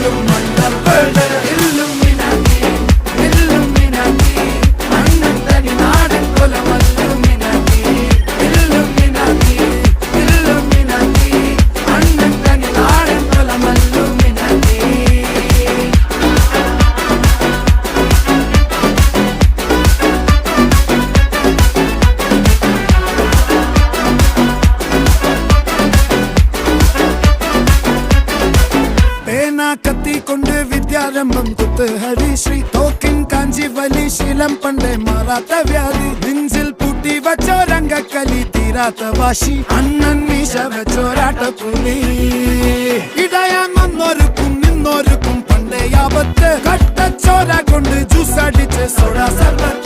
പോലും മണ്ടപ്പേട് Illuminati Illuminati അണ്ണൻ തനി നാടൻ കൊലമല്ലുമിനാറ്റി ഇല്ലുമിനാറ്റി ഇല്ലുമിനാറ്റി അണ്ണൻ തനി നാടൻ കൊലമല്ലുമിനാറ്റി. കത്തി കൊണ്ട് വിദ്യാരംഭം കുത്ത് ഹരിശ്രീ തോക്കിൻ കാഞ്ചി വലി ശീലം പണ്ടേ മാറാത്ത വ്യാധി നെഞ്ചിൽ പൂട്ടി വച്ചോരംഗക്കലി തീരാത്ത വാശി അണ്ണൻ മീശ വെച്ചോരാട്ട പുലി ഇടയാൻ വന്നോർക്കും നിന്നോർക്കും പണ്ടേ ആപത്ത് കട്ടച്ചോര കൊണ്ട് ജ്യൂസ് അടിച്ച് സോഡ സർബത്ത്